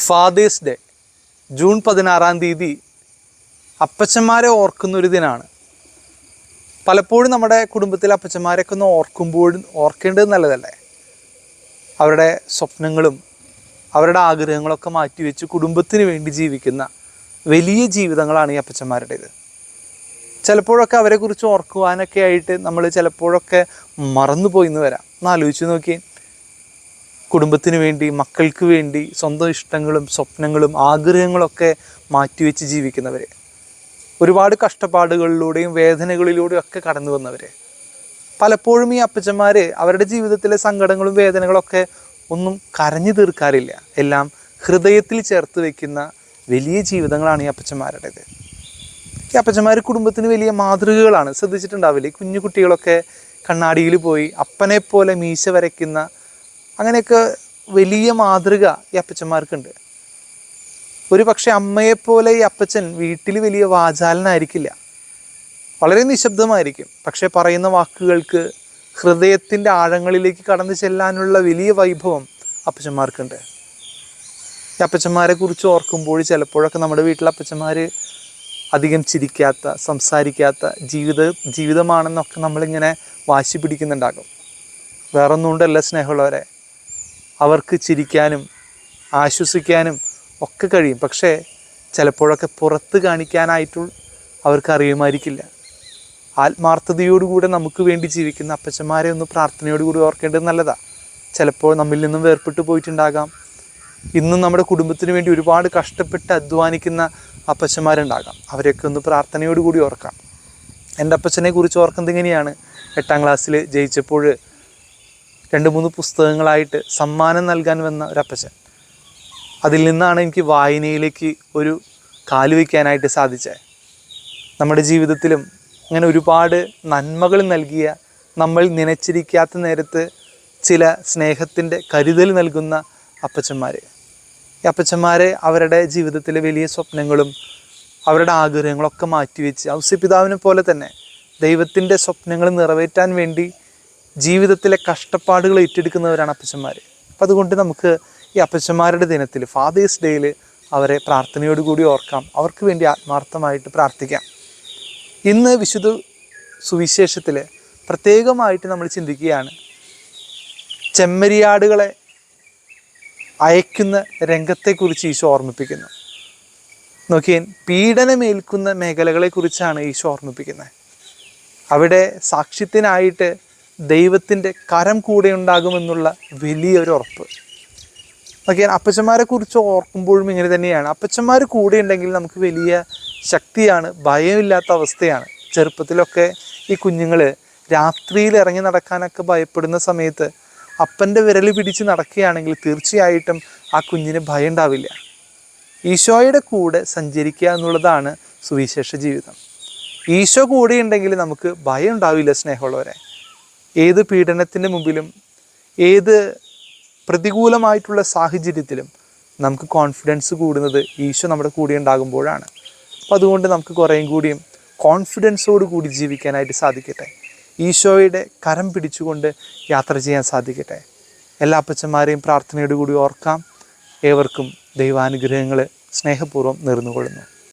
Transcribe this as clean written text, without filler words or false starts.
Fathers day June 16 അപ്പച്ചന്മാരെ ഓർക്കുന്നൊരു ദിനമാണ്. പലപ്പോഴും നമ്മുടെ കുടുംബത്തിലെ അപ്പച്ചന്മാരെയൊക്കെ ഒന്ന് ഓർക്കേണ്ടത് നല്ലതല്ലേ? അവരുടെ സ്വപ്നങ്ങളും അവരുടെ ആഗ്രഹങ്ങളൊക്കെ മാറ്റിവെച്ച് കുടുംബത്തിന് വേണ്ടി ജീവിക്കുന്ന വലിയ ജീവിതങ്ങളാണ് ഈ അപ്പച്ചന്മാരുടേത്. ചിലപ്പോഴൊക്കെ അവരെക്കുറിച്ച് ഓർക്കുവാനൊക്കെ ആയിട്ട് നമ്മൾ ചിലപ്പോഴൊക്കെ മറന്നുപോയി എന്ന് വരാം. ഒന്ന് ആലോചിച്ച് നോക്കിയേ, കുടുംബത്തിന് വേണ്ടി, മക്കൾക്ക് വേണ്ടി സ്വന്തം ഇഷ്ടങ്ങളും സ്വപ്നങ്ങളും ആഗ്രഹങ്ങളൊക്കെ മാറ്റിവെച്ച് ജീവിക്കുന്നവർ, ഒരുപാട് കഷ്ടപ്പാടുകളിലൂടെയും വേദനകളിലൂടെയും ഒക്കെ കടന്നു വന്നവർ. പലപ്പോഴും ഈ അപ്പച്ചന്മാർ അവരുടെ ജീവിതത്തിലെ സങ്കടങ്ങളും വേദനകളൊക്കെ ഒന്നും കരഞ്ഞു തീർക്കാറില്ല. എല്ലാം ഹൃദയത്തിൽ ചേർത്ത് വയ്ക്കുന്ന വലിയ ജീവിതങ്ങളാണ് ഈ അപ്പച്ചന്മാരുടേത്. ഈ അപ്പച്ചന്മാർ കുടുംബത്തിന് വലിയ മാതൃകകളാണ്. ശ്രദ്ധിച്ചിട്ടുണ്ടാവില്ലേ? കുഞ്ഞു കുട്ടികളൊക്കെ കണ്ണാടിയിൽ പോയി അപ്പനെ പോലെ മീശ വരയ്ക്കുന്ന, അങ്ങനെയൊക്കെ വലിയ മാതൃക ഈ അപ്പച്ചന്മാർക്കുണ്ട്. ഒരു പക്ഷെ അമ്മയെപ്പോലെ ഈ അപ്പച്ചൻ വീട്ടിൽ വലിയ വാചാലനായിരിക്കില്ല, വളരെ നിശബ്ദമായിരിക്കും. പക്ഷെ പറയുന്ന വാക്കുകൾക്ക് ഹൃദയത്തിൻ്റെ ആഴങ്ങളിലേക്ക് കടന്നു ചെല്ലാനുള്ള വലിയ വൈഭവം അപ്പച്ചന്മാർക്കുണ്ട്. ഈ അപ്പച്ചന്മാരെ കുറിച്ച് ഓർക്കുമ്പോൾ ചിലപ്പോഴൊക്കെ നമ്മുടെ വീട്ടിലെ അപ്പച്ചന്മാർ അധികം ചിരിക്കാത്ത, സംസാരിക്കാത്ത ജീവിതമാണെന്നൊക്കെ നമ്മളിങ്ങനെ വാശി പിടിക്കുന്നുണ്ടാകും. വേറൊന്നും കൊണ്ടല്ല സ്നേഹമുള്ളവരെ, അവർക്ക് ചിരിക്കാനും ആശ്വസിക്കാനും ഒക്കെ കഴിയും. പക്ഷേ ചിലപ്പോഴൊക്കെ പുറത്ത് കാണിക്കാനായിട്ടും അവർക്ക് അറിയുമായിരിക്കില്ല. ആത്മാർത്ഥതയോടുകൂടെ നമുക്ക് വേണ്ടി ജീവിക്കുന്ന അപ്പച്ചന്മാരെ ഒന്ന് പ്രാർത്ഥനയോടുകൂടി ഓർക്കേണ്ടത് നല്ലതാണ്. ചിലപ്പോൾ നമ്മിൽ നിന്നും വേർപെട്ടു പോയിട്ടുണ്ടാകാം. ഇന്നും നമ്മുടെ കുടുംബത്തിന് വേണ്ടി ഒരുപാട് കഷ്ടപ്പെട്ട് അധ്വാനിക്കുന്ന അപ്പച്ചന്മാരുണ്ടാകാം. അവരെയൊക്കെ ഒന്ന് പ്രാർത്ഥനയോടുകൂടി ഓർക്കാം. എൻ്റെ അപ്പച്ചനെ കുറിച്ച് ഓർക്കുന്നത് ഇങ്ങനെയാണ്. 8ാം ക്ലാസ്സിൽ ജയിച്ചപ്പോൾ 2-3 പുസ്തകങ്ങളായിട്ട് സമ്മാനം നൽകാൻ വന്ന ഒരപ്പച്ചൻ. അതിൽ നിന്നാണ് എനിക്ക് വായനയിലേക്ക് ഒരു കാല് വയ്ക്കാനായിട്ട് സാധിച്ചത്. നമ്മുടെ ജീവിതത്തിലും അങ്ങനെ ഒരുപാട് നന്മകൾ നൽകിയ, നമ്മൾ നനച്ചിരിക്കാത്ത നേരത്ത് ചില സ്നേഹത്തിൻ്റെ കരുതൽ നൽകുന്ന അപ്പച്ചന്മാർ. ഈ അപ്പച്ചന്മാരെ അവരുടെ ജീവിതത്തിലെ വലിയ സ്വപ്നങ്ങളും അവരുടെ ആഗ്രഹങ്ങളൊക്കെ മാറ്റിവെച്ച് ഔസ്യപിതാവിനെ പോലെ തന്നെ ദൈവത്തിൻ്റെ സ്വപ്നങ്ങൾ നിറവേറ്റാൻ വേണ്ടി ജീവിതത്തിലെ കഷ്ടപ്പാടുകൾ ഏറ്റെടുക്കുന്നവരാണ് അപ്പച്ചന്മാർ. അപ്പം അതുകൊണ്ട് നമുക്ക് ഈ അപ്പച്ചന്മാരുടെ ദിനത്തിൽ, ഫാദേഴ്സ് ഡേയിൽ അവരെ പ്രാർത്ഥനയോടുകൂടി ഓർക്കാം. അവർക്ക് വേണ്ടി ആത്മാർത്ഥമായിട്ട് പ്രാർത്ഥിക്കാം. ഇന്ന് വിശുദ്ധ സുവിശേഷത്തിൽ പ്രത്യേകമായിട്ട് നമ്മൾ ചിന്തിക്കുകയാണ്, ചെമ്മരിയാടുകളെ അയക്കുന്ന രംഗത്തെക്കുറിച്ച് ഈശോ ഓർമ്മിപ്പിക്കുന്നു. നോക്കിയേ, പീഡനമേൽക്കുന്ന മേഖലകളെക്കുറിച്ചാണ് ഈശോ ഓർമ്മിപ്പിക്കുന്നത്. അവിടെ സാക്ഷ്യത്തിനായിട്ട് ദൈവത്തിൻ്റെ കരം കൂടെ ഉണ്ടാകുമെന്നുള്ള വലിയൊരു ഉറപ്പ്. നോക്കിയാൽ അപ്പച്ചന്മാരെ കുറിച്ച് ഓർക്കുമ്പോഴും ഇങ്ങനെ തന്നെയാണ്. അപ്പച്ചന്മാർ കൂടെ ഉണ്ടെങ്കിൽ നമുക്ക് വലിയ ശക്തിയാണ്, ഭയമില്ലാത്ത അവസ്ഥയാണ്. ചെറുപ്പത്തിലൊക്കെ ഈ കുഞ്ഞുങ്ങൾ രാത്രിയിൽ ഇറങ്ങി നടക്കാനൊക്കെ ഭയപ്പെടുന്ന സമയത്ത് അപ്പൻ്റെ വിരൽ പിടിച്ച് നടക്കുകയാണെങ്കിൽ തീർച്ചയായിട്ടും ആ കുഞ്ഞിന് ഭയം ഉണ്ടാവില്ല. ഈശോയുടെ കൂടെ സഞ്ചരിക്കുക എന്നുള്ളതാണ് സുവിശേഷ ജീവിതം. ഈശോ കൂടെ ഉണ്ടെങ്കിൽ നമുക്ക് ഭയം ഉണ്ടാവില്ല. സ്നേഹമുള്ളവരെ, ഏത് പീഡനത്തിൻ്റെ മുമ്പിലും, ഏത് പ്രതികൂലമായിട്ടുള്ള സാഹചര്യത്തിലും നമുക്ക് കോൺഫിഡൻസ് കൂടുന്നത് ഈശോ നമ്മുടെ കൂടെ ഉണ്ടാകുമ്പോഴാണ്. അപ്പോൾ അതുകൊണ്ട് നമുക്ക് കുറേയും കൂടിയും കോൺഫിഡൻസോട് കൂടി ജീവിക്കാനായിട്ട് സാധിക്കട്ടെ. ഈശോയുടെ കരം പിടിച്ചുകൊണ്ട് യാത്ര ചെയ്യാൻ സാധിക്കട്ടെ. എല്ലാ അപ്പച്ചന്മാരെയും പ്രാർത്ഥനയോടുകൂടി ഓർക്കാം. ഏവർക്കും ദൈവാനുഗ്രഹങ്ങൾ സ്നേഹപൂർവ്വം നേർന്നുകൊള്ളുന്നു.